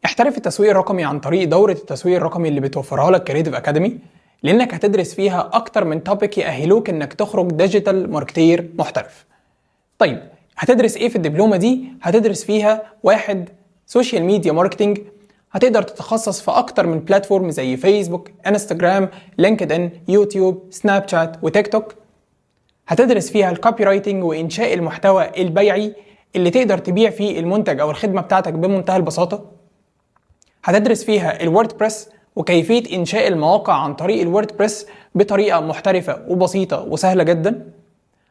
احترف التسويق الرقمي عن طريق دورة التسويق الرقمي اللي بتوفرها لك كريتيف اكاديمي، لانك هتدرس فيها اكتر من توبيك يأهلوك انك تخرج ديجيتال ماركتير محترف. طيب هتدرس ايه في الدبلومة دي؟ هتدرس فيها 1. سوشيال ميديا ماركتينج، هتقدر تتخصص في اكتر من بلاتفورم زي فيسبوك، انستجرام، لينكد ان، يوتيوب، سناب شات وتيك توك. هتدرس فيها الكوبي رايتنج وانشاء المحتوى البيعي اللي تقدر تبيع فيه المنتج او الخدمة بتاعتك بمنتهى البساطة. هتدرس فيها الووردبريس وكيفية إنشاء المواقع عن طريق الووردبريس بطريقة محترفة وبسيطة وسهلة جدا.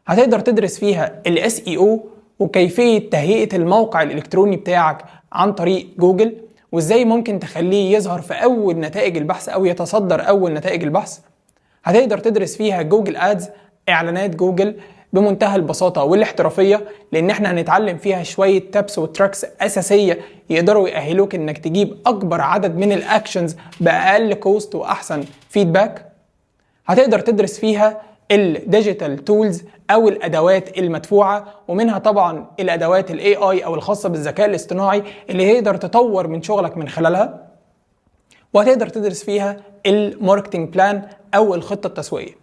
هتقدر تدرس فيها ال SEO وكيفية تهيئة الموقع الإلكتروني بتاعك عن طريق جوجل، وإزاي ممكن تخليه يظهر في أول نتائج البحث أو يتصدر أول نتائج البحث. هتقدر تدرس فيها جوجل آدز، إعلانات جوجل بمنتهى البساطة والاحترافية، لأن احنا هنتعلم فيها شوية تابس وتراكس أساسية يقدروا يأهلوك إنك تجيب أكبر عدد من الأكشنز بأقل كوست وأحسن فيدباك. هتقدر تدرس فيها الديجيتال تولز أو الأدوات المدفوعة، ومنها طبعا الأدوات ال AI أو الخاصة بالذكاء الاصطناعي اللي تقدر تطور من شغلك من خلالها. وهتقدر تدرس فيها الماركتينج بلان أو الخطة التسويقية،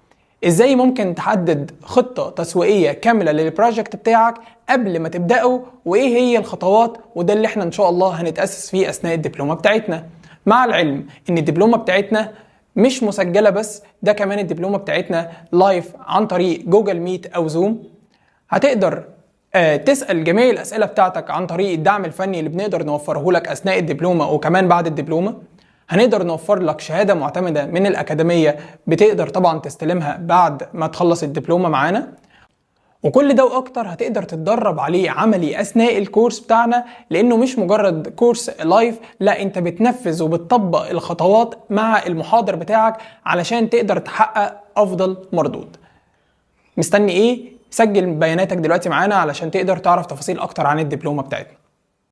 ازاي ممكن تحدد خطة تسويقية كاملة للبروجكت بتاعك قبل ما تبدأه، وايه هي الخطوات، وده اللي احنا ان شاء الله هنتأسس فيه اثناء الدبلومة بتاعتنا. مع العلم ان الدبلومة بتاعتنا مش مسجلة بس، ده كمان الدبلومة بتاعتنا لايف عن طريق جوجل ميت او زوم. هتقدر تسأل جميع الأسئلة بتاعتك عن طريق الدعم الفني اللي بنقدر نوفره لك أثناء الدبلومة وكمان بعد الدبلومة. هنقدر نوفر لك شهادة معتمدة من الأكاديمية بتقدر طبعا تستلمها بعد ما تخلص الدبلومة معانا. وكل ده وأكتر هتقدر تتدرب عليه عملي أثناء الكورس بتاعنا، لأنه مش مجرد كورس لايف، لا أنت بتنفذ وبتطبق الخطوات مع المحاضر بتاعك علشان تقدر تحقق أفضل مردود. مستني إيه؟ سجل بياناتك دلوقتي معانا علشان تقدر تعرف تفاصيل أكتر عن الدبلومة بتاعتنا.